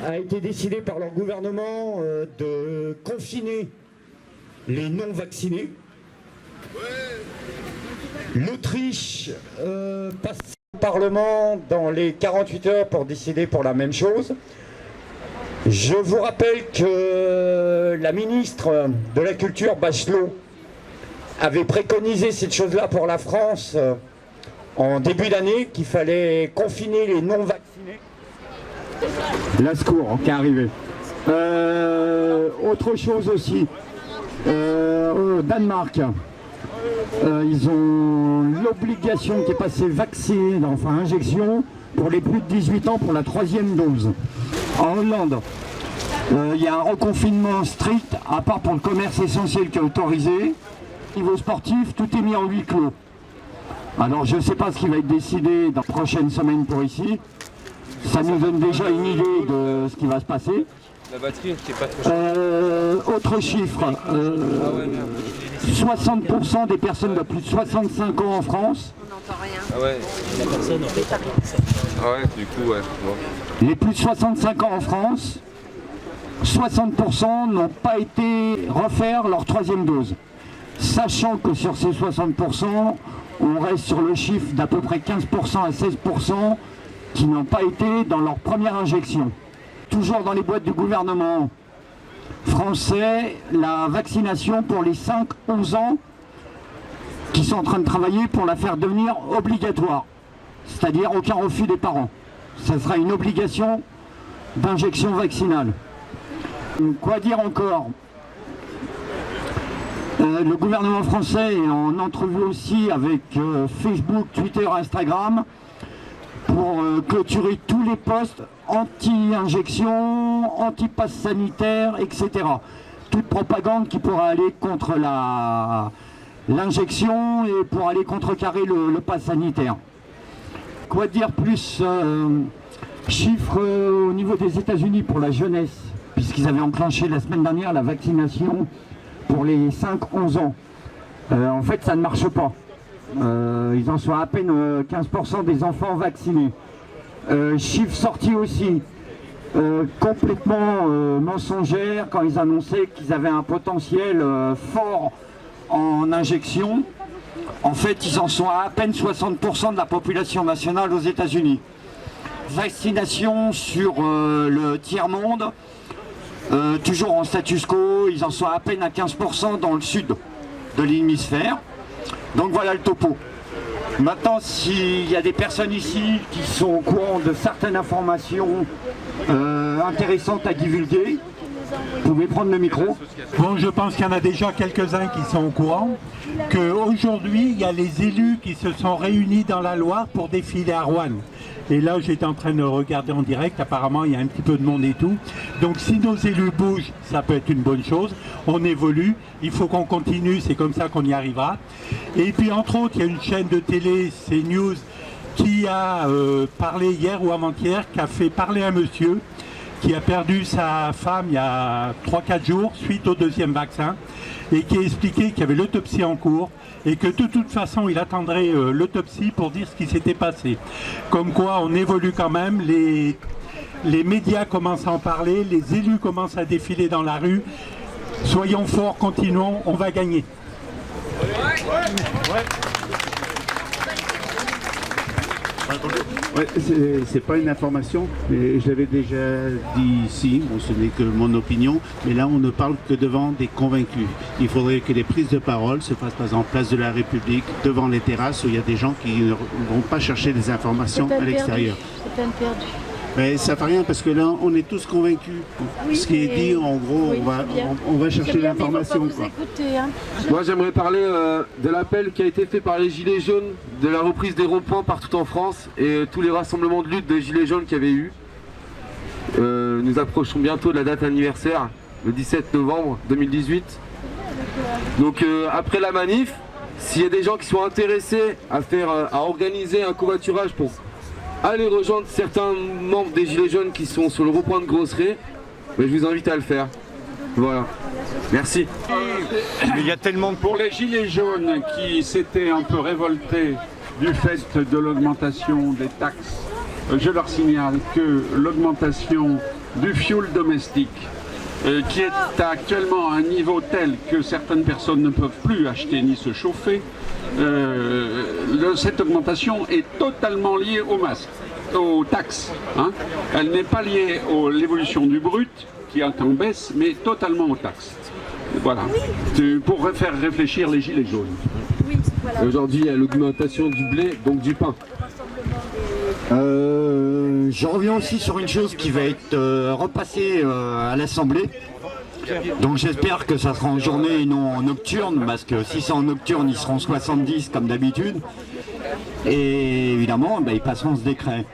a été décidé par leur gouvernement de confiner les non-vaccinés. L'Autriche passe au Parlement dans les 48 heures pour décider pour la même chose. Je vous rappelle que la ministre de la Culture, Bachelot, avait préconisé cette chose-là pour la France en début d'année, qu'il fallait confiner les non-vaccinés. La secours qui est arrivée. Autre chose aussi, au Danemark, ils ont l'obligation qui est passée vacciner, enfin injection, pour les plus de 18 ans pour la 3e dose. En Hollande, il y a un reconfinement strict, à part pour le commerce essentiel qui est autorisé. Au niveau sportif, tout est mis en huis clos. Alors je ne sais pas ce qui va être décidé dans les prochaines semaines pour ici. Ça nous donne déjà une idée de ce qui va se passer. La batterie qui est pas trop chère. Autre chiffre, 60% des personnes de plus de 65 ans en France. On n'entend rien. Ah ouais. La personne en fait. Ah ouais, du coup, ouais. Bon. Les plus de 65 ans en France, 60% n'ont pas été refaire leur 3e dose. Sachant que sur ces 60%, on reste sur le chiffre d'à peu près 15% à 16% qui n'ont pas été dans leur première injection. Toujours dans les boîtes du gouvernement français, la vaccination pour les 5-11 ans qui sont en train de travailler pour la faire devenir obligatoire. C'est-à-dire aucun refus des parents. Ça sera une obligation d'injection vaccinale. Quoi dire encore ? Le gouvernement français est en entrevue aussi avec Facebook, Twitter, Instagram pour clôturer tous les postes anti-injection, anti-pass sanitaire, etc. Toute propagande qui pourra aller contre l'injection et pour aller contrecarrer le pass sanitaire. Quoi dire plus chiffres au niveau des États-Unis pour la jeunesse, puisqu'ils avaient enclenché la semaine dernière la vaccination pour les 5-11 ans. En fait, ça ne marche pas. Ils en sont à peine 15% des enfants vaccinés. Chiffre sorti aussi, complètement mensongère quand ils annonçaient qu'ils avaient un potentiel fort en injection. En fait, ils en sont à peine 60% de la population nationale aux États-Unis. Vaccination sur le tiers-monde, toujours en status quo, ils en sont à peine à 15% dans le sud de l'hémisphère. Donc voilà le topo. Maintenant, s'il y a des personnes ici qui sont au courant de certaines informations intéressantes à divulguer, vous pouvez prendre le micro. Bon, je pense qu'il y en a déjà quelques-uns qui sont au courant qu'aujourd'hui, il y a les élus qui se sont réunis dans la Loire pour défiler à Rouen. Et là, j'étais en train de regarder en direct, apparemment, il y a un petit peu de monde et tout. Donc, si nos élus bougent, ça peut être une bonne chose. On évolue, il faut qu'on continue, c'est comme ça qu'on y arrivera. Et puis, entre autres, il y a une chaîne de télé, CNews, qui a parlé hier ou avant-hier, qui a fait parler un monsieur qui a perdu sa femme il y a 3-4 jours suite au 2e vaccin et qui a expliqué qu'il y avait l'autopsie en cours et que de toute façon il attendrait l'autopsie pour dire ce qui s'était passé. Comme quoi on évolue quand même, les médias commencent à en parler, les élus commencent à défiler dans la rue. Soyons forts, continuons, on va gagner. Ouais, c'est pas une information, mais je l'avais déjà dit ici, bon, ce n'est que mon opinion, mais là on ne parle que devant des convaincus. Il faudrait que les prises de parole se fassent par exemple place de la République, devant les terrasses où il y a des gens qui ne vont pas chercher des informations à l'extérieur. C'est peine perdue. Mais ça fait rien parce que là on est tous convaincus. Oui, ce qui est dit, en gros, oui, on va chercher l'information. Hein. Moi, j'aimerais parler de l'appel qui a été fait par les Gilets jaunes, de la reprise des ronds-points partout en France et tous les rassemblements de lutte de Gilets jaunes qu'il y avait eu. Nous approchons bientôt de la date anniversaire, le 17 novembre 2018. Donc après la manif, s'il y a des gens qui sont intéressés à organiser un covoiturage pour aller rejoindre certains membres des Gilets jaunes qui sont sur le rond-point de Grosseray, mais je vous invite à le faire. Voilà. Merci. Il y a tellement de... Pour les Gilets jaunes qui s'étaient un peu révoltés du fait de l'augmentation des taxes je leur signale que l'augmentation du fioul domestique, qui est actuellement à un niveau tel que certaines personnes ne peuvent plus acheter ni se chauffer, cette augmentation est totalement liée au masque, aux taxes. Hein. Elle n'est pas liée à l'évolution du brut, qui est en baisse, mais totalement aux taxes. Voilà, pour faire réfléchir les gilets jaunes. Aujourd'hui, il y a l'augmentation du blé, donc du pain. Je reviens aussi sur une chose qui va être repassée à l'Assemblée. Donc j'espère que ça sera en journée et non en nocturne, parce que si c'est en nocturne, ils seront 70 comme d'habitude. Et évidemment, ils passeront ce décret.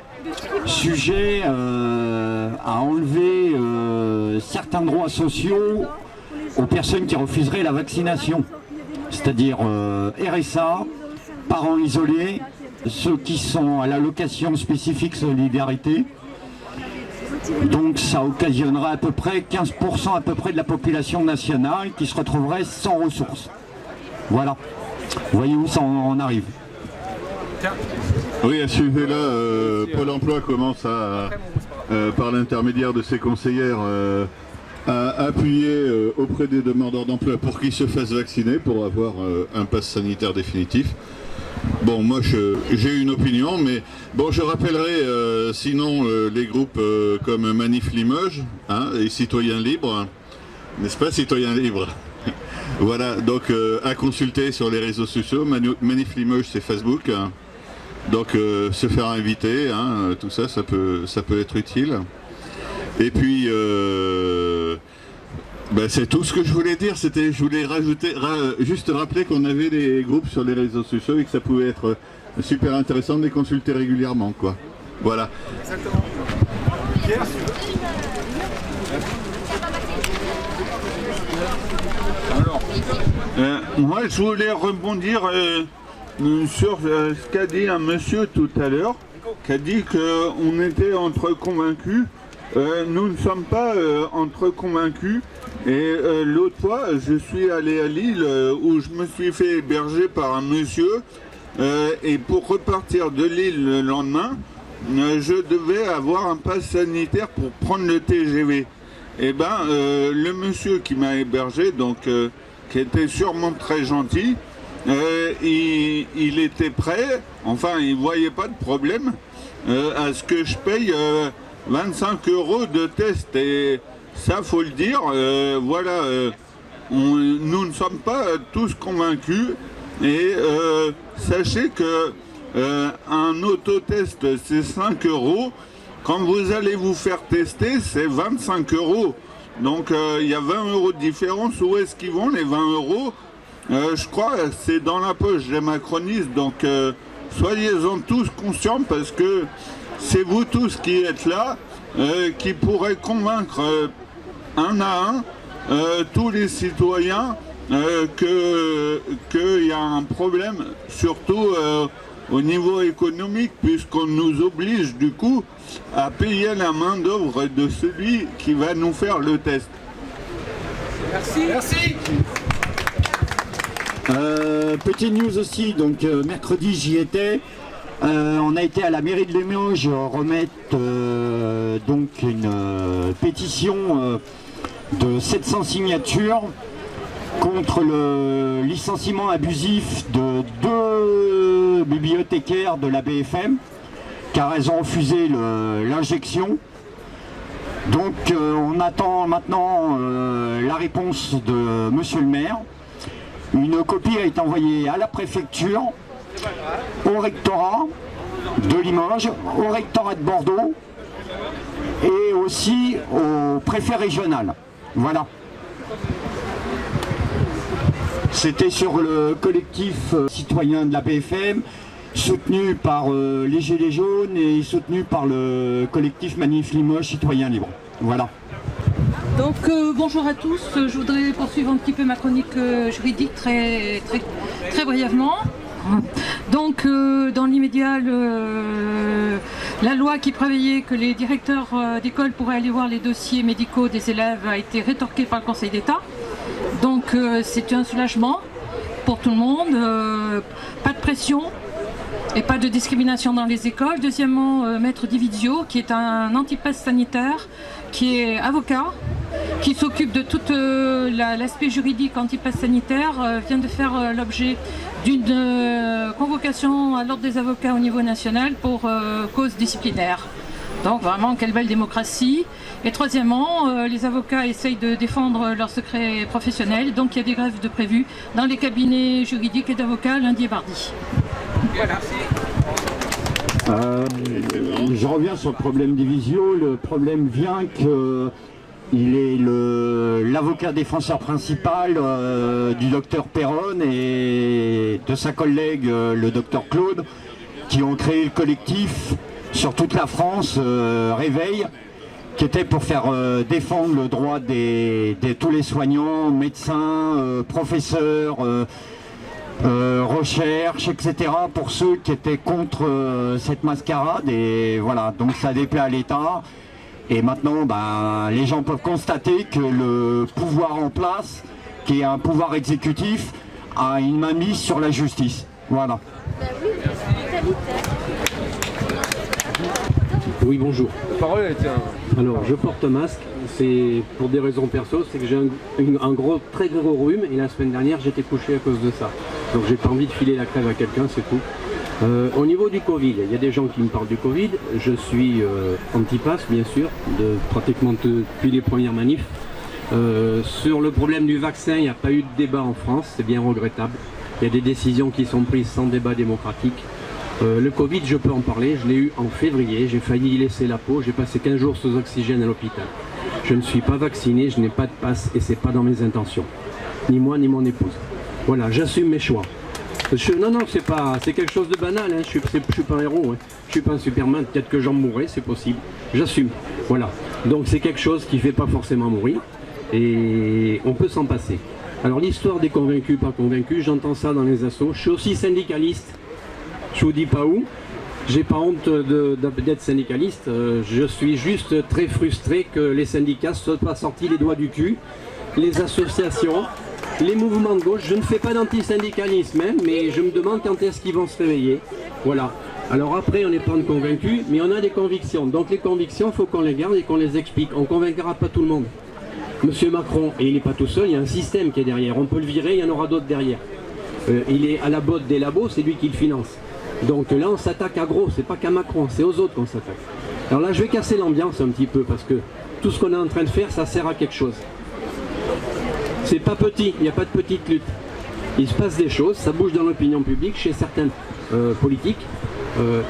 Sujet à enlever certains droits sociaux aux personnes qui refuseraient la vaccination. C'est-à-dire RSA, parents isolés, ceux qui sont à l'allocation spécifique solidarité. Donc ça occasionnerait à peu près 15% à peu près de la population nationale qui se retrouverait sans ressources. Voilà. Vous voyez où ça en arrive. Oui, à ce sujet-là, Pôle emploi commence à, par l'intermédiaire de ses conseillères, à appuyer auprès des demandeurs d'emploi pour qu'ils se fassent vacciner pour avoir un pass sanitaire définitif. Bon, moi j'ai une opinion, mais bon, je rappellerai sinon les groupes comme Manif Limoges et Citoyens Libres, n'est-ce pas, Citoyens Libres? Voilà, donc à consulter sur les réseaux sociaux. Manif Limoges, c'est Facebook, donc se faire inviter, tout ça, ça peut être utile. Et puis c'est tout ce que je voulais dire. Je voulais rajouter, juste rappeler qu'on avait des groupes sur les réseaux sociaux et que ça pouvait être super intéressant de les consulter régulièrement, quoi. Voilà. Exactement. Pierre, moi, je voulais rebondir sur ce qu'a dit un monsieur tout à l'heure, qui a dit qu'on était entre convaincus. Nous ne sommes pas entre convaincus. Et l'autre fois, je suis allé à Lille où je me suis fait héberger par un monsieur et pour repartir de Lille le lendemain, je devais avoir un pass sanitaire pour prendre le TGV. Et le monsieur qui m'a hébergé, donc qui était sûrement très gentil, il était prêt, enfin il ne voyait pas de problème à ce que je paye 25 € de test. Et ça, faut le dire, voilà, nous ne sommes pas tous convaincus. Et sachez que un autotest, c'est 5 €. Quand vous allez vous faire tester, c'est 25 €. Donc il y a 20 € de différence. Où est-ce qu'ils vont les 20 €? Je crois que c'est dans la poche des macronistes. Donc soyez-en tous conscients, parce que c'est vous tous qui êtes là, qui pourrez convaincre un à un tous les citoyens qu'il y a un problème, surtout au niveau économique, puisqu'on nous oblige du coup à payer la main-d'œuvre de celui qui va nous faire le test. Merci. Merci. Petite news aussi, donc mercredi j'y étais. On a été à la mairie de Limoges remettre donc une pétition de 700 signatures contre le licenciement abusif de 2 bibliothécaires de la BFM, car elles ont refusé l'injection. Donc on attend maintenant la réponse de monsieur le maire. Une copie a été envoyée à la préfecture, au rectorat de Limoges, au rectorat de Bordeaux et aussi au préfet régional. Voilà. C'était sur le collectif citoyen de la BFM, soutenu par les Gilets jaunes et soutenu par le collectif Manif Limoges Citoyens Libres. Voilà. Donc bonjour à tous, je voudrais poursuivre un petit peu ma chronique juridique très brièvement. Donc dans l'immédiat, la loi qui prévoyait que les directeurs d'école pourraient aller voir les dossiers médicaux des élèves a été rétorquée par le Conseil d'État. Donc c'est un soulagement pour tout le monde, pas de pression. et pas de discrimination dans les écoles. Deuxièmement, Maître Dividio, qui est un antipasse sanitaire, qui est avocat, qui s'occupe de tout l'aspect juridique antipasse sanitaire, vient de faire l'objet d'une convocation à l'ordre des avocats au niveau national pour cause disciplinaire. Donc vraiment, quelle belle démocratie. Et troisièmement, les avocats essayent de défendre leur secret professionnel, donc il y a des grèves de prévues dans les cabinets juridiques et d'avocats lundi et mardi. Voilà. Je reviens sur le problème Divisio. Le problème vient qu'il est l'avocat défenseur principal du docteur Perron et de sa collègue le docteur Claude, qui ont créé le collectif sur toute la France, Réveil, qui était pour faire défendre le droit de tous les soignants, médecins, professeurs, recherche, etc. pour ceux qui étaient contre cette mascarade. Et voilà, donc ça déplaît à l'État. Et maintenant, les gens peuvent constater que le pouvoir en place, qui est un pouvoir exécutif, a une mainmise sur la justice. Voilà. Oui, bonjour. La parole est Alors, je porte masque, c'est pour des raisons perso, c'est que j'ai un très gros rhume et la semaine dernière j'étais couché à cause de ça. Donc j'ai pas envie de filer la crève à quelqu'un, c'est tout. Au niveau du Covid, il y a des gens qui me parlent du Covid. Je suis anti-pass, bien sûr, pratiquement depuis les premières manifs. Sur le problème du vaccin, il n'y a pas eu de débat en France, c'est bien regrettable. Il y a des décisions qui sont prises sans débat démocratique. Le Covid, je peux en parler, je l'ai eu en février, j'ai failli y laisser la peau, j'ai passé 15 jours sous oxygène à l'hôpital. Je ne suis pas vacciné, je n'ai pas de passe et c'est pas dans mes intentions. Ni moi, ni mon épouse. Voilà, j'assume mes choix. Non, c'est quelque chose de banal, hein. Je suis pas un héros, hein. Je suis pas un Superman, peut-être que j'en mourrai, c'est possible. J'assume, voilà. Donc c'est quelque chose qui ne fait pas forcément mourir et on peut s'en passer. Alors l'histoire des convaincus, pas convaincus, j'entends ça dans les assos. Je suis aussi syndicaliste. Je vous dis pas où, j'ai pas honte d'être syndicaliste, je suis juste très frustré que les syndicats ne soient pas sortis les doigts du cul, les associations, les mouvements de gauche. Je ne fais pas d'antisyndicalisme, hein, mais je me demande quand est-ce qu'ils vont se réveiller. Voilà. Alors après, on n'est pas convaincus, mais on a des convictions. Donc les convictions, il faut qu'on les garde et qu'on les explique. On ne convaincra pas tout le monde. Monsieur Macron, et il n'est pas tout seul, il y a un système qui est derrière. On peut le virer, il y en aura d'autres derrière. Il est à la botte des labos, c'est lui qui le finance. Donc là, on s'attaque à gros, c'est pas qu'à Macron, c'est aux autres qu'on s'attaque. Alors là, je vais casser l'ambiance un petit peu, parce que tout ce qu'on est en train de faire, ça sert à quelque chose. C'est pas petit, il n'y a pas de petite lutte. Il se passe des choses, ça bouge dans l'opinion publique, chez certains politiques,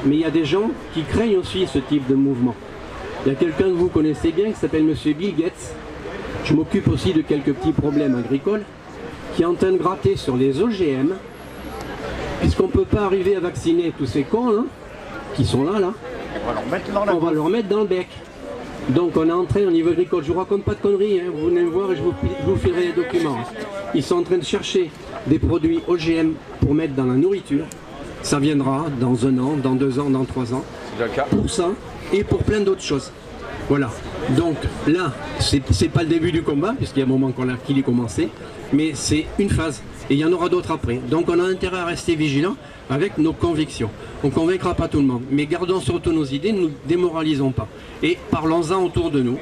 mais il y a des gens qui craignent aussi ce type de mouvement. Il y a quelqu'un que vous connaissez bien, qui s'appelle Monsieur Bill Gates. Je m'occupe aussi de quelques petits problèmes agricoles, qui est en train de gratter sur les OGM, puisqu'on ne peut pas arriver à vacciner tous ces cons là, qui sont là, on va leur mettre dans le bec. Donc on est en train au niveau agricole, je vous raconte pas de conneries, hein. Vous venez me voir et je vous filerai les documents. Ils sont en train de chercher des produits OGM pour mettre dans la nourriture. Ça viendra dans 1 an, dans 2 ans, dans 3 ans. Pour ça et pour plein d'autres choses. Voilà. Donc là, c'est pas le début du combat, puisqu'il y a un moment qu'il est commencé, mais c'est une phase. Et il y en aura d'autres après. Donc on a intérêt à rester vigilant avec nos convictions. On ne convaincra pas tout le monde, mais gardons surtout nos idées, ne nous démoralisons pas. Et parlons-en autour de nous.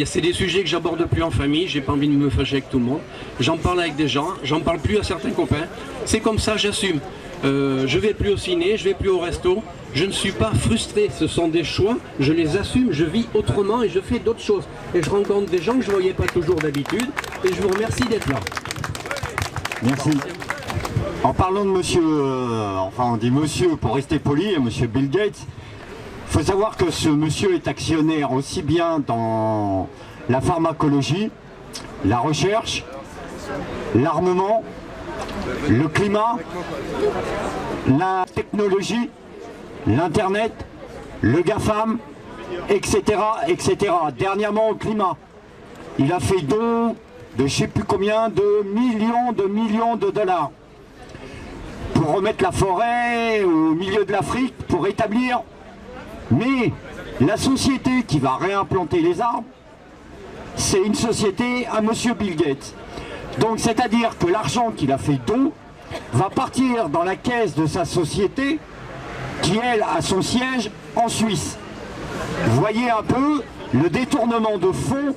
C'est des sujets que j'aborde plus en famille, j'ai pas envie de me fâcher avec tout le monde. J'en parle avec des gens, j'en parle plus à certains copains. C'est comme ça, j'assume. Je vais plus au ciné, je vais plus au resto. Je ne suis pas frustré, ce sont des choix, je les assume, je vis autrement et je fais d'autres choses. Et je rencontre des gens que je ne voyais pas toujours d'habitude. Et je vous remercie d'être là. Merci. En parlant de monsieur, enfin on dit monsieur pour rester poli, monsieur Bill Gates, il faut savoir que ce monsieur est actionnaire aussi bien dans la pharmacologie, la recherche, l'armement, le climat, la technologie, l'Internet, le GAFAM, etc., etc. Dernièrement au climat, il a fait don de je ne sais plus combien de millions de dollars pour remettre la forêt au milieu de l'Afrique, pour rétablir. Mais la société qui va réimplanter les arbres, c'est une société à monsieur Bill Gates. Donc c'est-à-dire que l'argent qu'il a fait don va partir dans la caisse de sa société qui elle a son siège en Suisse. Vous voyez un peu le détournement de fonds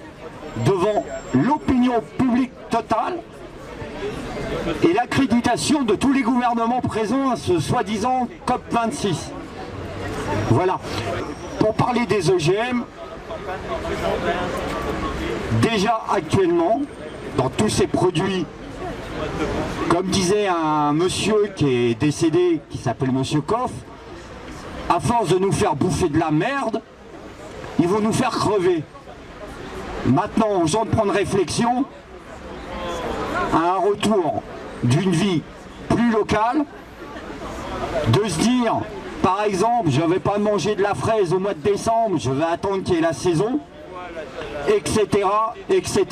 devant l'opinion publique totale et l'accréditation de tous les gouvernements présents à ce soi-disant COP26. Voilà. Pour parler des OGM, déjà actuellement, dans tous ces produits, comme disait un monsieur qui est décédé, qui s'appelle Monsieur Koff, à force de nous faire bouffer de la merde, ils vont nous faire crever. Maintenant, aux gens de prendre réflexion à un retour d'une vie plus locale, de se dire, par exemple, je ne vais pas manger de la fraise au mois de décembre, je vais attendre qu'il y ait la saison, etc., etc.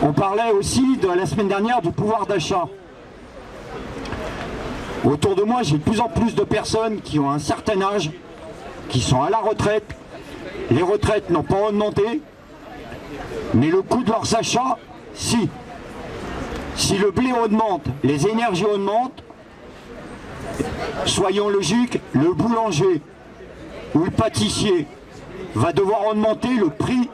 On parlait aussi de la semaine dernière du pouvoir d'achat. Autour de moi, j'ai de plus en plus de personnes qui ont un certain âge, qui sont à la retraite. Les retraites n'ont pas augmenté, mais le coût de leurs achats, si. Si le blé augmente, les énergies augmentent, soyons logiques, le boulanger ou le pâtissier va devoir augmenter le prix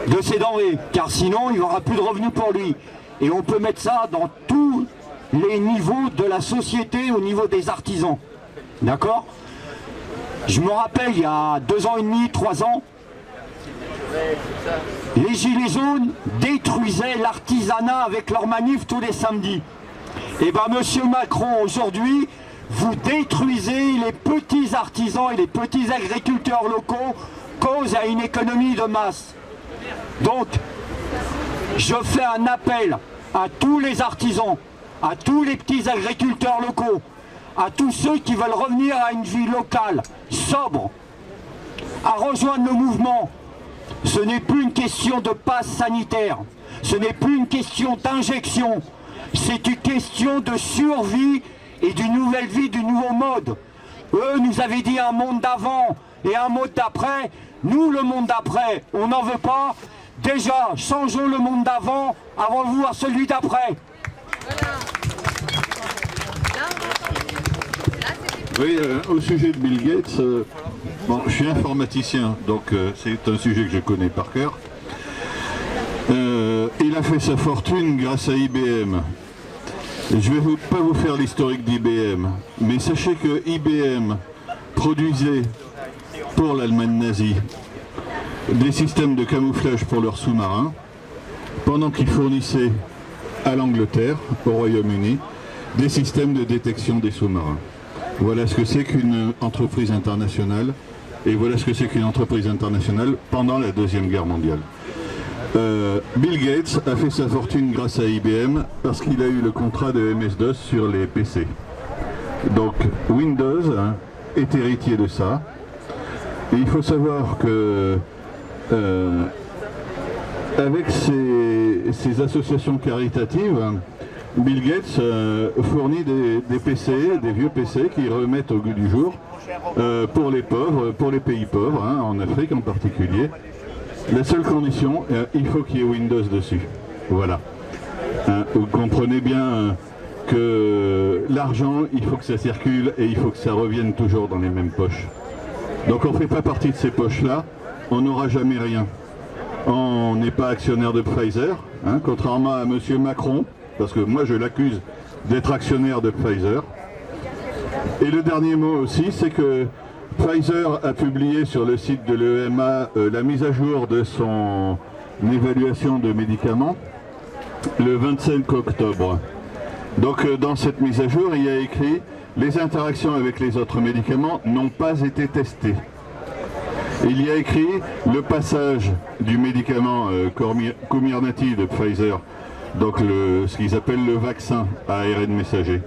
de ses denrées, car sinon il n'y aura plus de revenus pour lui. Et on peut mettre ça dans tous les niveaux de la société, au niveau des artisans. D'accord ? Je me rappelle, il y a 2 ans et demi, 3 ans, les Gilets jaunes détruisaient l'artisanat avec leurs manifs tous les samedis. Et bien, monsieur Macron, aujourd'hui, vous détruisez les petits artisans et les petits agriculteurs locaux, cause à une économie de masse. Donc, je fais un appel à tous les artisans, à tous les petits agriculteurs locaux, à tous ceux qui veulent revenir à une vie locale, sobre, à rejoindre le mouvement. Ce n'est plus une question de passe sanitaire, ce n'est plus une question d'injection, c'est une question de survie et d'une nouvelle vie, du nouveau mode. Eux nous avaient dit un monde d'avant et un monde d'après. Nous, le monde d'après, on n'en veut pas. Déjà, changeons le monde d'avant avant de voir celui d'après. Oui, au sujet de Bill Gates, bon, je suis informaticien, donc c'est un sujet que je connais par cœur. Il a fait sa fortune grâce à IBM. Je ne vais pas vous faire l'historique d'IBM, mais sachez que IBM produisait pour l'Allemagne nazie des systèmes de camouflage pour leurs sous-marins, pendant qu'ils fournissaient à l'Angleterre, au Royaume-Uni, des systèmes de détection des sous-marins. Voilà ce que c'est qu'une entreprise internationale, et voilà ce que c'est qu'une entreprise internationale pendant la Deuxième Guerre mondiale. Bill Gates a fait sa fortune grâce à IBM parce qu'il a eu le contrat de MS-DOS sur les PC. Donc Windows est héritier de ça. Et il faut savoir que avec ces associations caritatives, Bill Gates fournit des PC, des vieux PC qui remettent au goût du jour pour les pauvres, pour les pays pauvres, en Afrique en particulier. La seule condition, il faut qu'il y ait Windows dessus. Voilà. Vous comprenez bien que l'argent, il faut que ça circule et il faut que ça revienne toujours dans les mêmes poches. Donc on ne fait pas partie de ces poches-là, on n'aura jamais rien. On n'est pas actionnaire de Pfizer, contrairement à monsieur Macron, parce que moi je l'accuse d'être actionnaire de Pfizer. Et le dernier mot aussi, c'est que Pfizer a publié sur le site de l'EMA la mise à jour de son évaluation de médicaments le 25 octobre. Donc dans cette mise à jour, il y a écrit « Les interactions avec les autres médicaments n'ont pas été testées ». Il y a écrit « Le passage du médicament Comirnaty de Pfizer », donc ce qu'ils appellent le vaccin à ARN messager,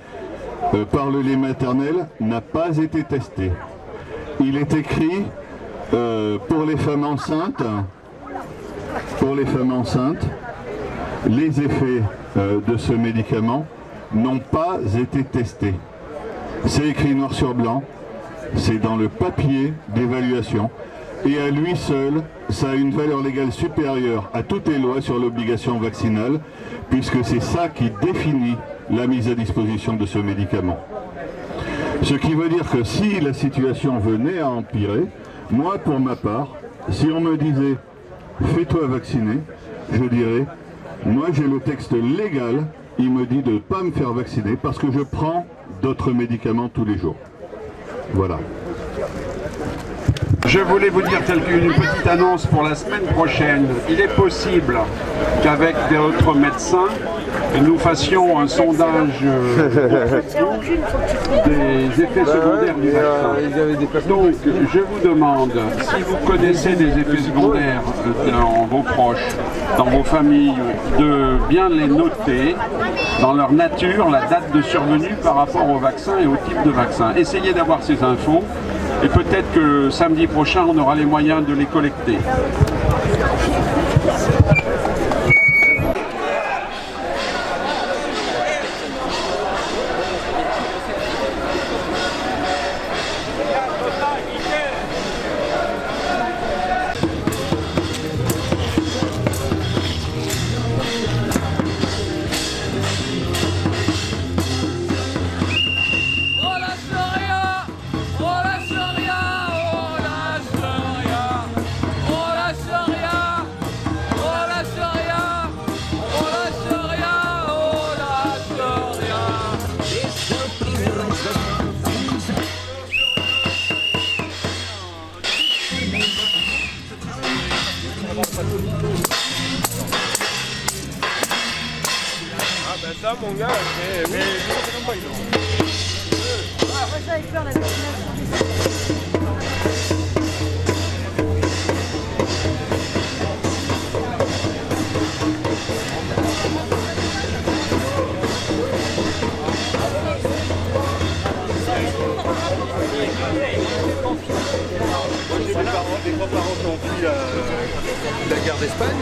par le lait maternel n'a pas été testé. Il est écrit pour les femmes enceintes, les effets de ce médicament n'ont pas été testés. C'est écrit noir sur blanc, c'est dans le papier d'évaluation, et à lui seul, ça a une valeur légale supérieure à toutes les lois sur l'obligation vaccinale, puisque c'est ça qui définit la mise à disposition de ce médicament. Ce qui veut dire que si la situation venait à empirer, moi pour ma part, si on me disait « fais-toi vacciner », je dirais « moi j'ai le texte légal, il me dit de ne pas me faire vacciner parce que je prends d'autres médicaments tous les jours ». Voilà. Je voulais vous dire une petite annonce pour la semaine prochaine. Il est possible qu'avec d'autres médecins, nous fassions un sondage des effets secondaires du vaccin. Donc, je vous demande, si vous connaissez des effets secondaires dans vos proches, dans vos familles, de bien les noter dans leur nature, la date de survenue par rapport au vaccin et au type de vaccin. Essayez d'avoir ces infos. Et peut-être que samedi prochain, on aura les moyens de les collecter. Ça, mon gars, mais pas j'avais peur la mes grands-parents qui ont fui la guerre d'Espagne.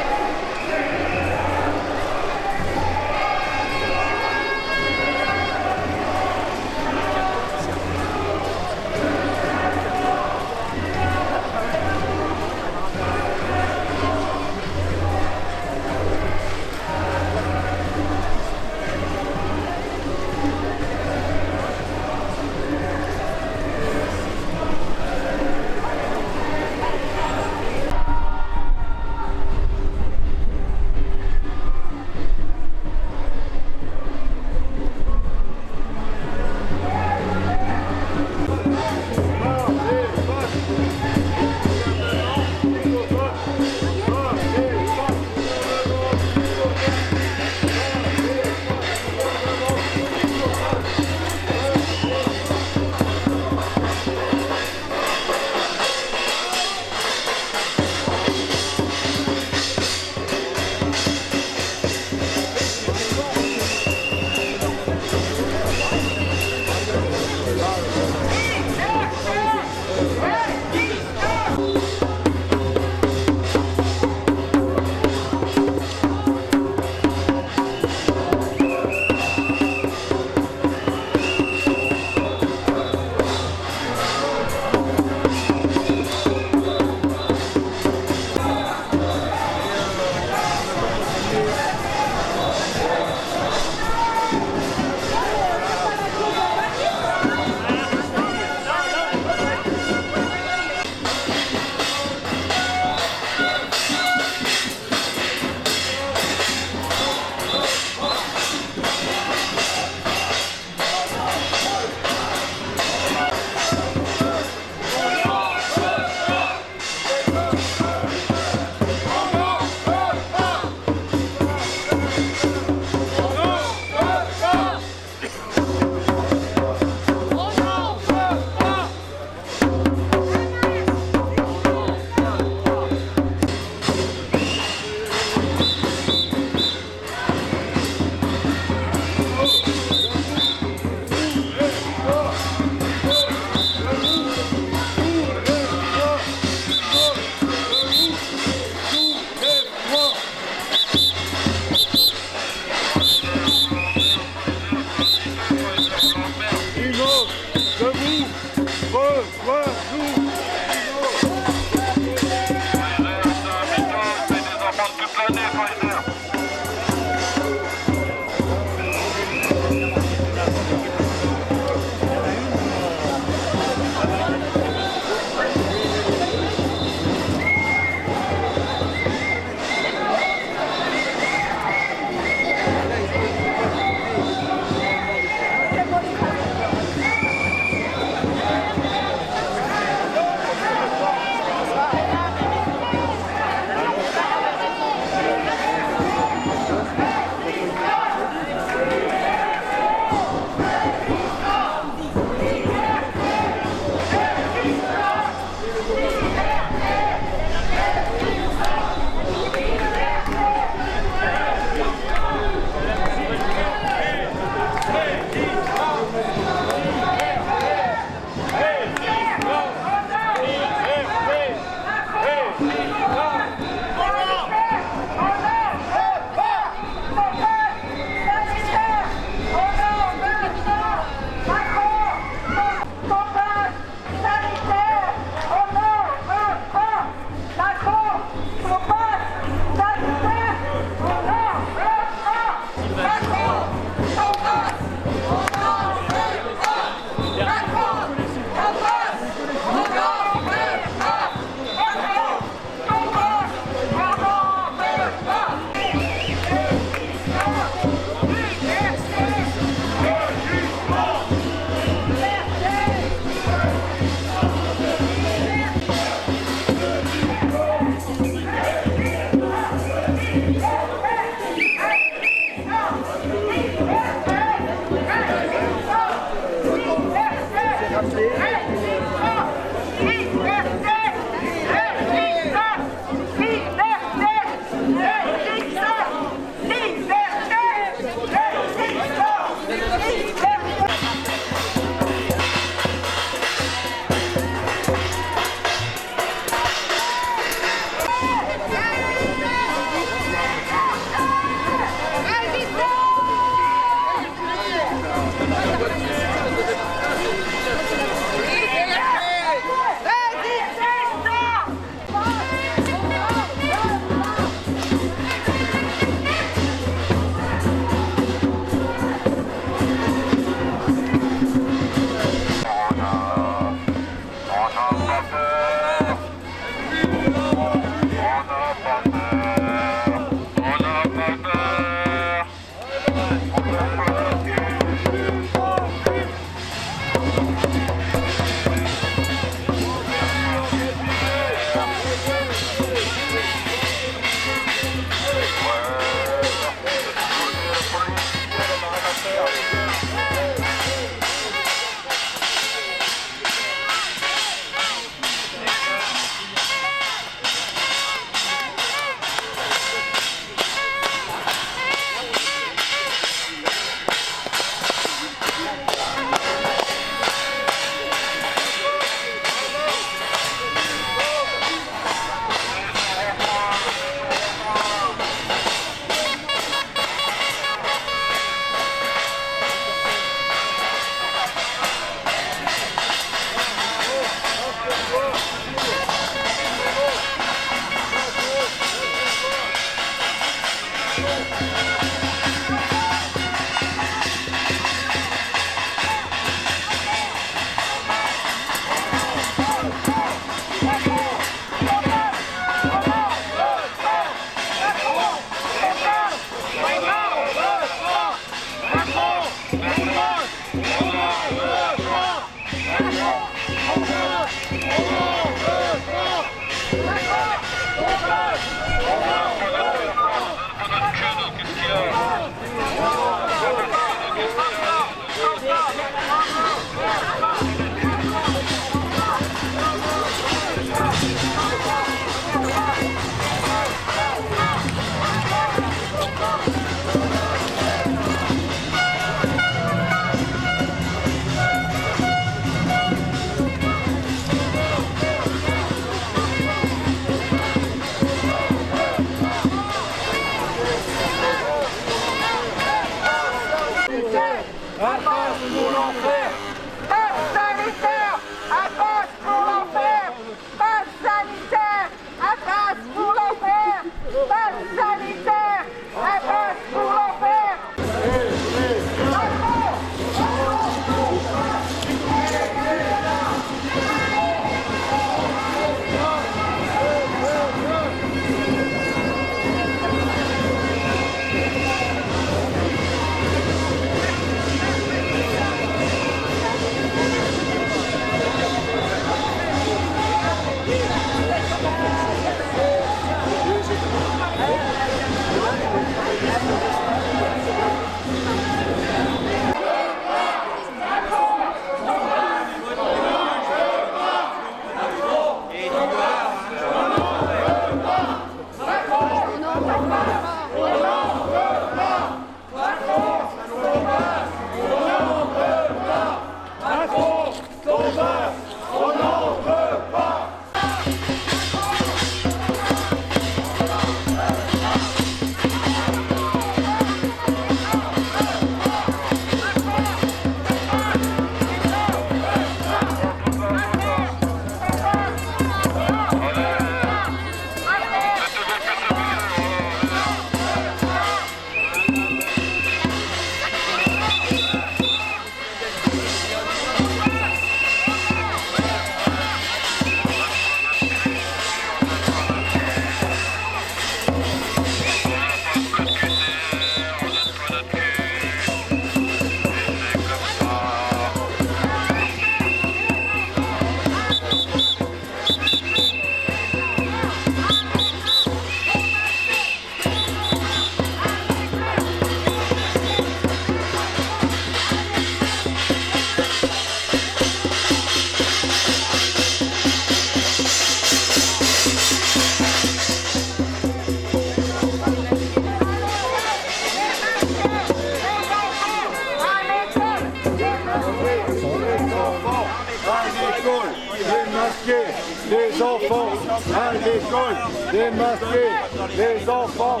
les enfants, à l'école, démasquer les enfants.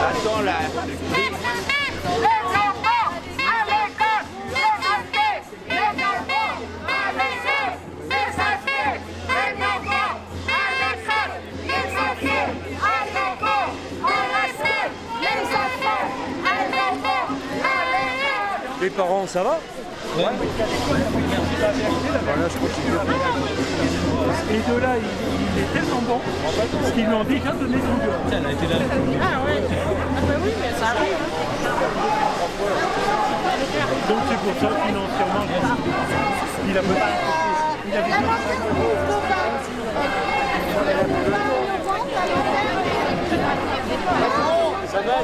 Attends là. Les parents, ça va? Ouais. Voilà, je continue. Et de là, il est tellement bon qu'ils lui ont déjà donné son job. Elle a été là. Ah ouais. Ah bah oui, mais ça arrive. Donc c'est pour ça, financièrement, il a besoin. Il avait besoin. Ça va,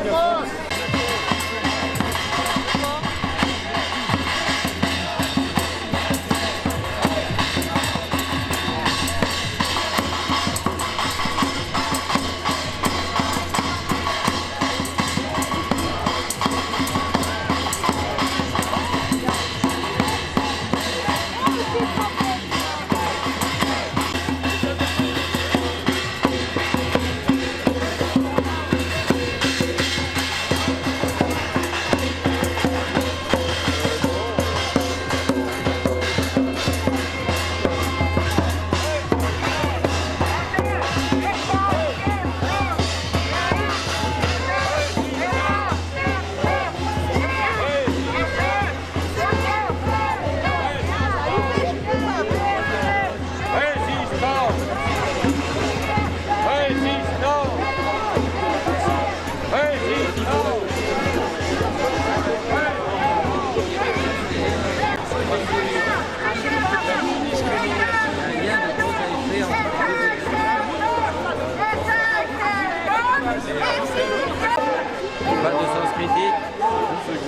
Pas de sens critique.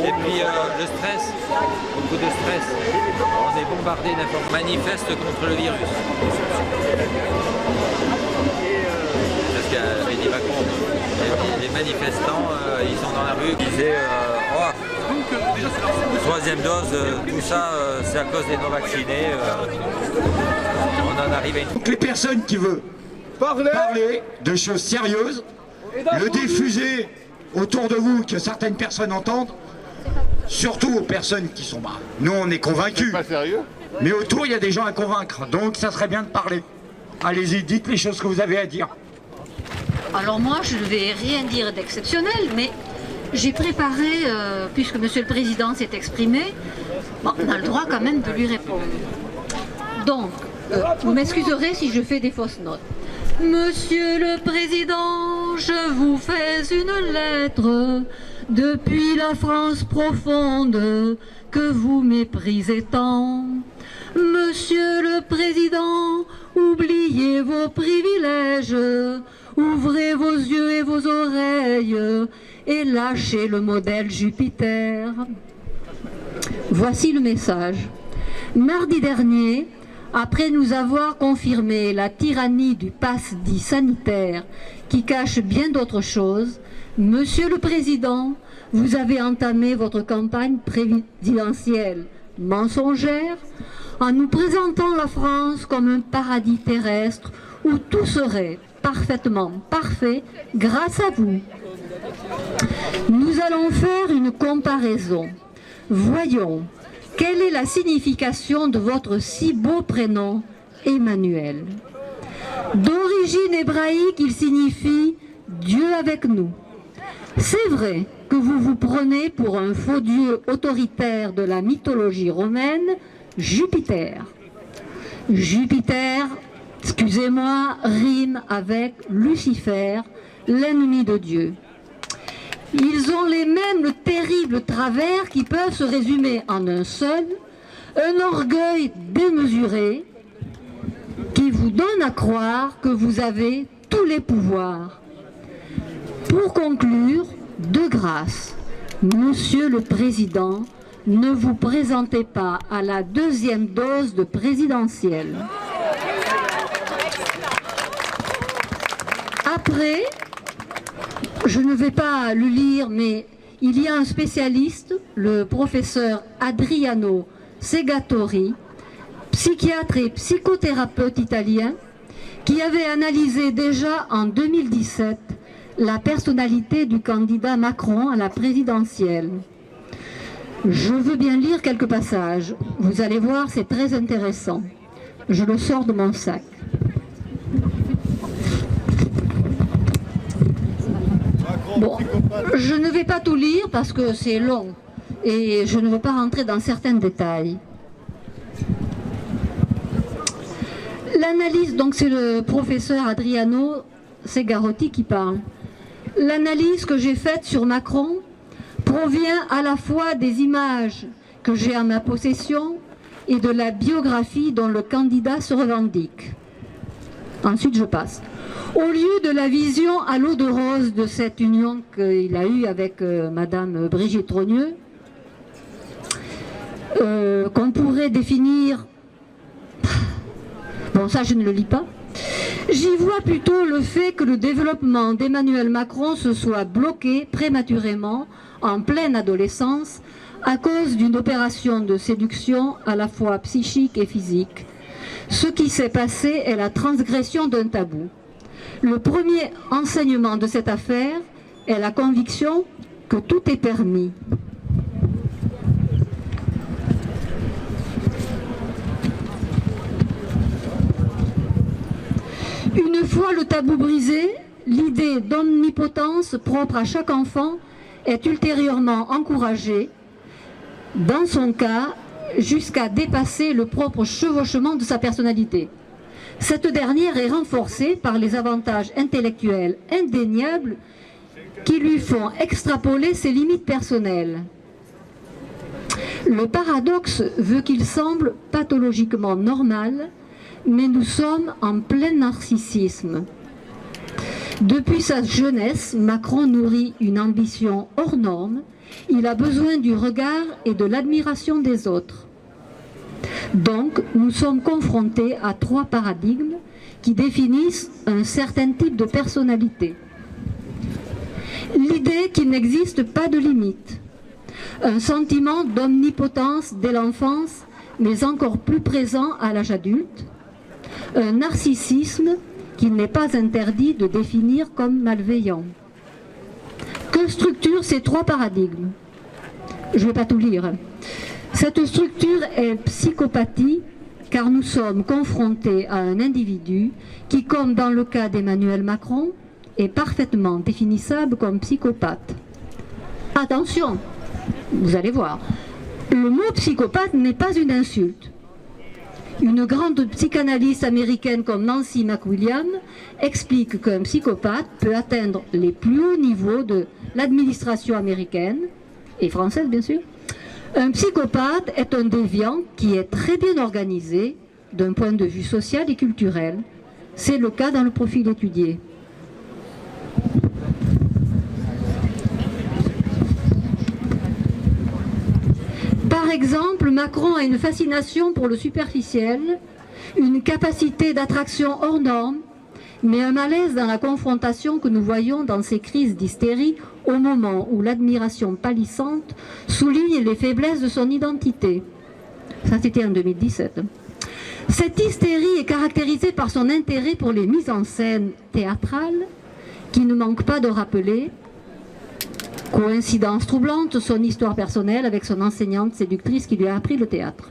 Et puis le stress, beaucoup de stress. On est bombardé d'informations manifestes contre le virus. Parce qu'il y a des vacances. Les manifestants, ils sont dans la rue, ils disaient troisième dose, tout ça, c'est à cause des non-vaccinés. On en arrive à une... Donc les personnes qui veulent parler de choses sérieuses, le diffuser autour de vous, que certaines personnes entendent, surtout aux personnes qui sont bas. Nous, on est convaincus. Pas sérieux. Mais autour, il y a des gens à convaincre. Donc, ça serait bien de parler. Allez-y, dites les choses que vous avez à dire. Alors moi, je ne vais rien dire d'exceptionnel, mais j'ai préparé, puisque Monsieur le Président s'est exprimé, bon, on a le droit quand même de lui répondre. Donc, vous m'excuserez si je fais des fausses notes. Monsieur le Président, je vous fais une lettre depuis la France profonde que vous méprisez tant. Monsieur le Président, oubliez vos privilèges, ouvrez vos yeux et vos oreilles et lâchez le modèle Jupiter. Voici le message. Mardi dernier, après nous avoir confirmé la tyrannie du pass dit sanitaire qui cache bien d'autres choses, Monsieur le Président, vous avez entamé votre campagne présidentielle mensongère en nous présentant la France comme un paradis terrestre où tout serait parfaitement parfait grâce à vous. Nous allons faire une comparaison. Voyons. Quelle est la signification de votre si beau prénom, Emmanuel? D'origine hébraïque, il signifie « Dieu avec nous ». C'est vrai que vous vous prenez pour un faux dieu autoritaire de la mythologie romaine, Jupiter. Jupiter, excusez-moi, rime avec Lucifer, l'ennemi de Dieu. Ils ont les mêmes terribles travers qui peuvent se résumer en un seul, un orgueil démesuré qui vous donne à croire que vous avez tous les pouvoirs. Pour conclure, de grâce, Monsieur le Président, ne vous présentez pas à la deuxième dose de présidentielle. Après, je ne vais pas le lire, mais il y a un spécialiste, le professeur Adriano Segatori, psychiatre et psychothérapeute italien, qui avait analysé déjà en 2017 la personnalité du candidat Macron à la présidentielle. Je veux bien lire quelques passages. Vous allez voir, c'est très intéressant. Je le sors de mon sac. Bon, je ne vais pas tout lire parce que c'est long et je ne veux pas rentrer dans certains détails. L'analyse, donc c'est le professeur Adriano Segarotti qui parle. L'analyse que j'ai faite sur Macron provient à la fois des images que j'ai en ma possession et de la biographie dont le candidat se revendique. Ensuite, je passe. Au lieu de la vision à l'eau de rose de cette union qu'il a eue avec Madame Brigitte Trogneux, qu'on pourrait définir... Bon, ça, je ne le lis pas. J'y vois plutôt le fait que le développement d'Emmanuel Macron se soit bloqué prématurément, en pleine adolescence, à cause d'une opération de séduction à la fois psychique et physique. Ce qui s'est passé est la transgression d'un tabou. Le premier enseignement de cette affaire est la conviction que tout est permis. Une fois le tabou brisé, l'idée d'omnipotence propre à chaque enfant est ultérieurement encouragée, dans son cas, jusqu'à dépasser le propre chevauchement de sa personnalité. Cette dernière est renforcée par les avantages intellectuels indéniables qui lui font extrapoler ses limites personnelles. Le paradoxe veut qu'il semble pathologiquement normal, mais nous sommes en plein narcissisme. Depuis sa jeunesse, Macron nourrit une ambition hors norme. Il a besoin du regard et de l'admiration des autres. Donc, nous sommes confrontés à trois paradigmes qui définissent un certain type de personnalité. L'idée qu'il n'existe pas de limite, un sentiment d'omnipotence dès l'enfance, mais encore plus présent à l'âge adulte, un narcissisme qu'il n'est pas interdit de définir comme malveillant. Que structurent ces trois paradigmes? Je ne vais pas tout lire. Cette structure est psychopathie, car nous sommes confrontés à un individu qui, comme dans le cas d'Emmanuel Macron, est parfaitement définissable comme psychopathe. Attention, vous allez voir, le mot psychopathe n'est pas une insulte. Une grande psychanalyste américaine comme Nancy McWilliams explique qu'un psychopathe peut atteindre les plus hauts niveaux de l'administration américaine, et française bien sûr. Un psychopathe est un déviant qui est très bien organisé d'un point de vue social et culturel. C'est le cas dans le profil étudié. Par exemple, Macron a une fascination pour le superficiel, une capacité d'attraction hors norme, mais un malaise dans la confrontation que nous voyons dans ces crises d'hystérie au moment où l'admiration pâlissante souligne les faiblesses de son identité. Ça, c'était en 2017. Cette hystérie est caractérisée par son intérêt pour les mises en scène théâtrales, qui ne manque pas de rappeler, coïncidence troublante, son histoire personnelle avec son enseignante séductrice qui lui a appris le théâtre.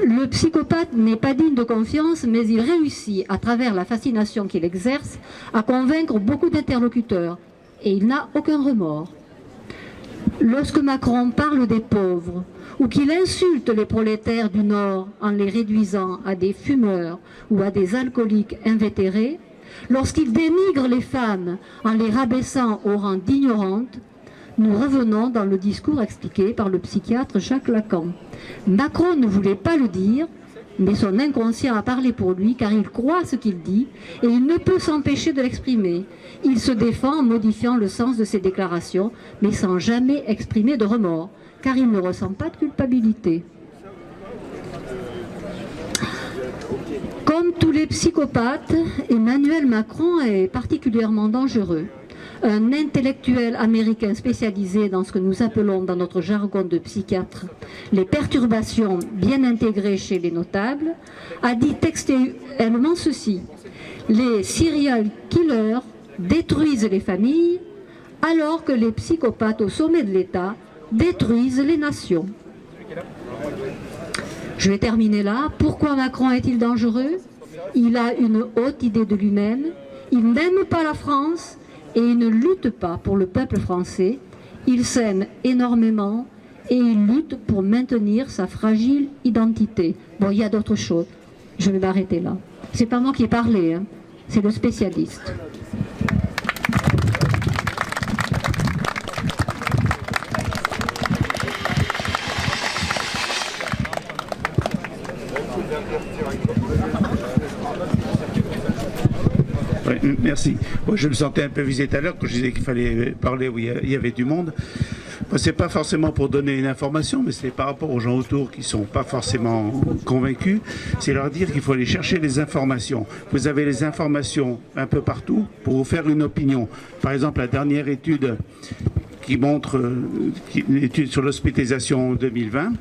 Le psychopathe n'est pas digne de confiance, mais il réussit, à travers la fascination qu'il exerce, à convaincre beaucoup d'interlocuteurs, et il n'a aucun remords. Lorsque Macron parle des pauvres, ou qu'il insulte les prolétaires du Nord en les réduisant à des fumeurs ou à des alcooliques invétérés, lorsqu'il dénigre les femmes en les rabaissant au rang d'ignorantes, nous revenons dans le discours expliqué par le psychiatre Jacques Lacan. Macron ne voulait pas le dire, mais son inconscient a parlé pour lui car il croit ce qu'il dit et il ne peut s'empêcher de l'exprimer. Il se défend en modifiant le sens de ses déclarations, mais sans jamais exprimer de remords, car il ne ressent pas de culpabilité. Comme tous les psychopathes, Emmanuel Macron est particulièrement dangereux. Un intellectuel américain spécialisé dans ce que nous appelons dans notre jargon de psychiatre les perturbations bien intégrées chez les notables, a dit textuellement ceci: les serial killers détruisent les familles alors que les psychopathes au sommet de l'État détruisent les nations. Je vais terminer là. Pourquoi Macron est-il dangereux? Il a une haute idée de lui-même, il n'aime pas la France et il ne lutte pas pour le peuple français. Il s'aime énormément et il lutte pour maintenir sa fragile identité. Bon, il y a d'autres choses. Je vais m'arrêter là. C'est pas moi qui ai parlé, hein. C'est le spécialiste. Oui, merci. Moi, je me sentais un peu visé tout à l'heure quand je disais qu'il fallait parler où il y avait du monde. C'est pas forcément pour donner une information, mais c'est par rapport aux gens autour qui sont pas forcément convaincus. C'est leur dire qu'il faut aller chercher les informations. Vous avez les informations un peu partout pour vous faire une opinion. Par exemple, la dernière étude qui montre, une étude sur l'hospitalisation en 2020,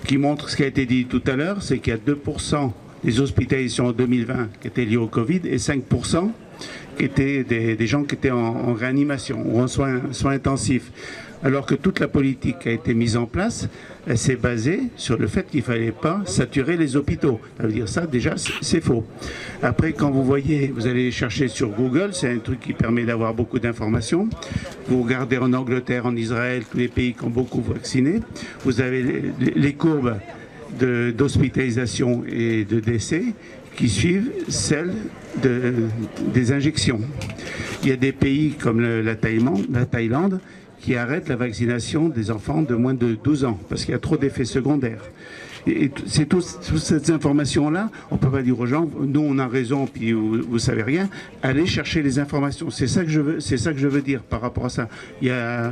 qui montre ce qui a été dit tout à l'heure, c'est qu'il y a 2% des hospitalisations en 2020 qui étaient liées au Covid et 5% qui étaient des gens qui étaient en réanimation ou en soins intensifs. Alors que toute la politique qui a été mise en place, elle s'est basée sur le fait qu'il ne fallait pas saturer les hôpitaux. Ça veut dire ça, déjà, c'est faux. Après, quand vous voyez, vous allez chercher sur Google, c'est un truc qui permet d'avoir beaucoup d'informations. Vous regardez en Angleterre, en Israël, tous les pays qui ont beaucoup vacciné, vous avez les courbes d'hospitalisation et de décès qui suivent celles des injections. Il y a des pays comme la Thaïlande qui arrêtent la vaccination des enfants de moins de 12 ans parce qu'il y a trop d'effets secondaires. Et c'est toutes ces informations-là, on ne peut pas dire aux gens, nous on a raison, puis vous savez rien, allez chercher les informations. C'est ça que je veux dire par rapport à ça.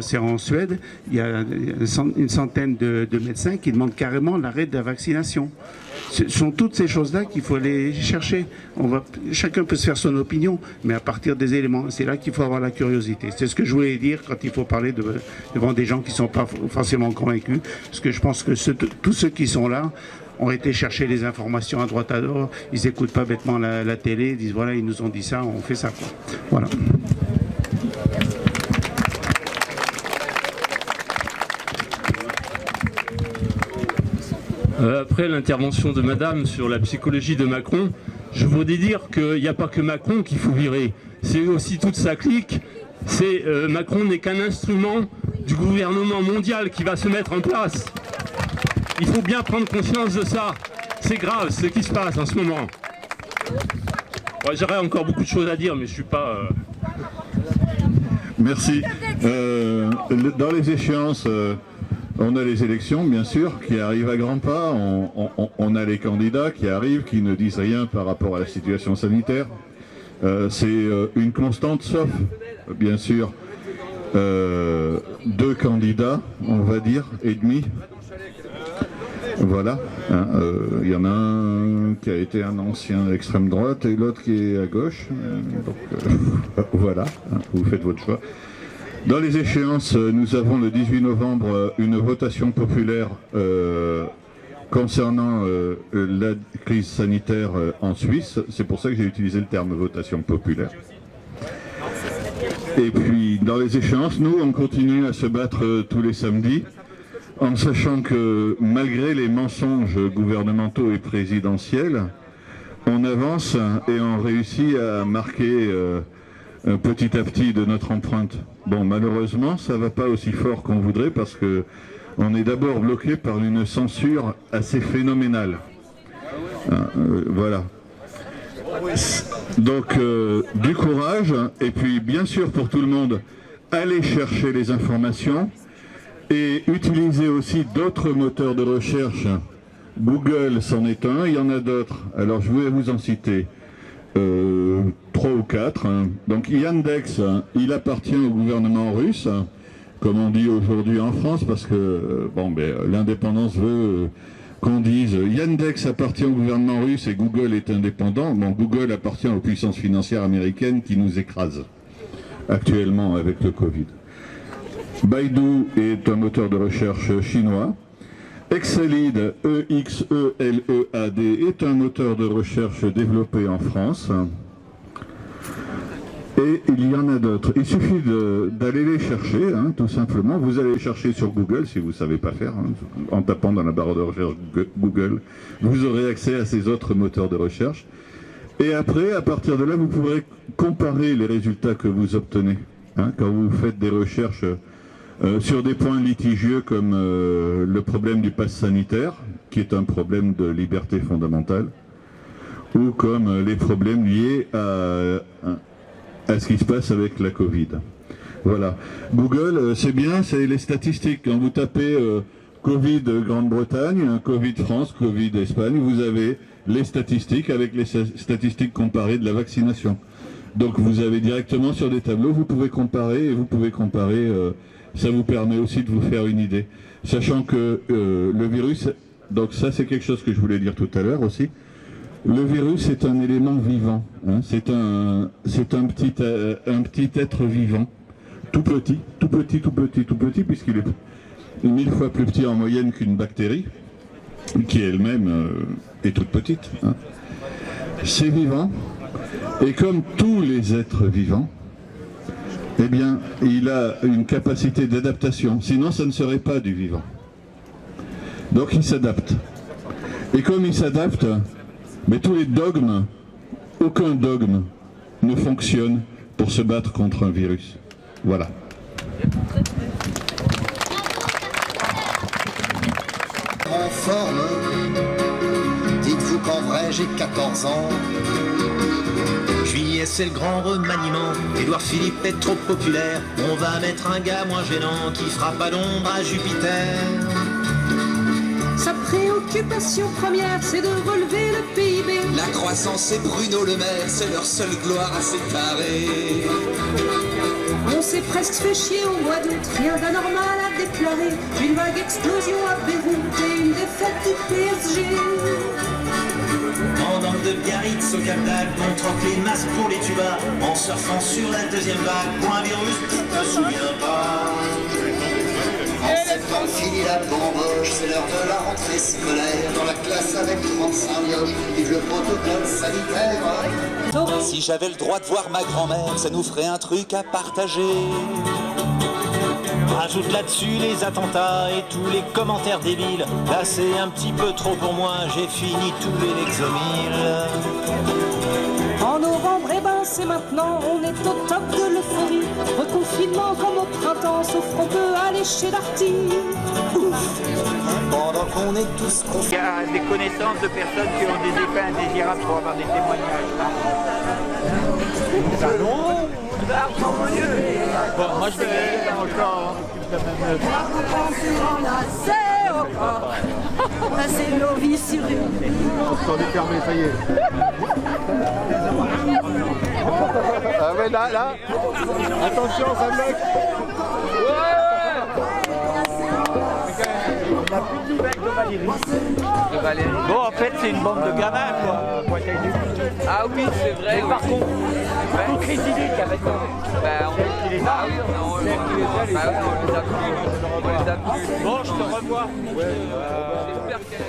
C'est en Suède, il y a une centaine de médecins qui demandent carrément l'arrêt de la vaccination. Ce sont toutes ces choses-là qu'il faut aller chercher. Chacun peut se faire son opinion, mais à partir des éléments, c'est là qu'il faut avoir la curiosité. C'est ce que je voulais dire quand il faut parler devant des gens qui ne sont pas forcément convaincus, parce que je pense que tous ceux qui sont là ont été chercher les informations à droite à gauche, ils n'écoutent pas bêtement la télé, ils disent voilà, ils nous ont dit ça, on fait ça, quoi. Voilà. Après l'intervention de Madame sur la psychologie de Macron, je voudrais dire qu'il n'y a pas que Macron qu'il faut virer, c'est aussi toute sa clique. Macron n'est qu'un instrument du gouvernement mondial qui va se mettre en place. Il faut bien prendre conscience de ça. C'est grave ce qui se passe en ce moment. Ouais, j'aurais encore beaucoup de choses à dire, mais je ne suis pas... Merci. Dans les échéances, on a les élections, bien sûr, qui arrivent à grands pas. On a les candidats qui arrivent, qui ne disent rien par rapport à la situation sanitaire. C'est une constante, sauf, bien sûr, 2 candidats, on va dire, et demi. Voilà. Il y en a un qui a été un ancien d'extrême droite et l'autre qui est à gauche. Donc voilà, vous faites votre choix. Dans les échéances, nous avons le 18 novembre une votation populaire concernant la crise sanitaire en Suisse. C'est pour ça que j'ai utilisé le terme votation populaire. Et puis dans les échéances, nous on continue à se battre tous les samedis, en sachant que malgré les mensonges gouvernementaux et présidentiels, on avance et on réussit à marquer petit à petit de notre empreinte. Bon, malheureusement, ça ne va pas aussi fort qu'on voudrait parce que on est d'abord bloqué par une censure assez phénoménale. Voilà. Donc, du courage, et puis bien sûr pour tout le monde, allez chercher les informations et utilisez aussi d'autres moteurs de recherche. Google c'en est un, il y en a d'autres. Alors je vais vous en citer 3 ou 4. Donc Yandex, il appartient au gouvernement russe, comme on dit aujourd'hui en France, parce que l'indépendance veut qu'on dise Yandex appartient au gouvernement russe et Google est indépendant. Bon, Google appartient aux puissances financières américaines qui nous écrasent actuellement avec le Covid. Baidu est un moteur de recherche chinois. Exceled, E-X-E-L-E-A-D, est un moteur de recherche développé en France. Et il y en a d'autres. Il suffit d'aller les chercher, tout simplement. Vous allez les chercher sur Google, si vous ne savez pas faire, en tapant dans la barre de recherche Google. Vous aurez accès à ces autres moteurs de recherche. Et après, à partir de là, vous pourrez comparer les résultats que vous obtenez. Quand vous faites des recherches sur des points litigieux comme le problème du pass sanitaire, qui est un problème de liberté fondamentale, ou comme les problèmes liés à ce qui se passe avec la Covid. Voilà. Google, c'est bien, c'est les statistiques. Quand vous tapez Covid Grande-Bretagne, Covid France, Covid Espagne, vous avez les statistiques avec les statistiques comparées de la vaccination. Donc vous avez directement sur des tableaux, vous pouvez comparer, et vous pouvez comparer, ça vous permet aussi de vous faire une idée. Sachant que le virus, donc ça c'est quelque chose que je voulais dire tout à l'heure aussi, le virus est un élément vivant, hein, c'est un petit être vivant, tout petit, puisqu'il est 1000 fois plus petit en moyenne qu'une bactérie, qui elle-même est toute petite. Hein. C'est vivant, et comme tous les êtres vivants, eh bien, il a une capacité d'adaptation, sinon ça ne serait pas du vivant. Donc il s'adapte. Et comme il s'adapte, mais tous les dogmes, aucun dogme ne fonctionne pour se battre contre un virus. Voilà. En forme, dites-vous qu'en vrai j'ai 14 ans. Juillet c'est le grand remaniement, Édouard Philippe est trop populaire. On va mettre un gars moins gênant qui fera pas d'ombre à Jupiter. Sa préoccupation première, c'est de relever le PIB. La croissance et Bruno Le Maire, c'est leur seule gloire à séparer. On s'est presque fait chier au mois d'août, rien d'anormal à déclarer. Une vague explosion à Beyrouth et une défaite du PSG. Pendant de Biarritz au Cap d'Agde, on troque les masques pour les tubas. En surfant sur la deuxième vague, pour un virus, tu te souviens pas. En septembre, fini la bamboche, c'est l'heure de la rentrée scolaire. Dans la classe avec 35 mioches, vive le protocole sanitaire. Si j'avais le droit de voir ma grand-mère, ça nous ferait un truc à partager. Rajoute là-dessus les attentats et tous les commentaires débiles. Là c'est un petit peu trop pour moi, j'ai fini tous les Lexomil. En novembre, eh ben c'est maintenant, on est au top de l'euphorie. Reconfinement comme au printemps, sauf qu'on peut aller chez Darty. Pendant qu'on est tous confinés. Il y a des connaissances de personnes qui ont des effets indésirables pour avoir des témoignages. Allons. Bon, moi je vais aller encore. Là c'est nos vies sur une. On est fermé, ça y est. Ah ouais, là. Attention, ça bloque. On n'a plus de nouvelles de Valérie. Bon, en fait, c'est une bande de gamins, quoi. Ah oui, c'est vrai. Mais par contre, toutes les idées qu'il y avait dans... on les a plus. Bon, je te revois. J'espère qu'elle a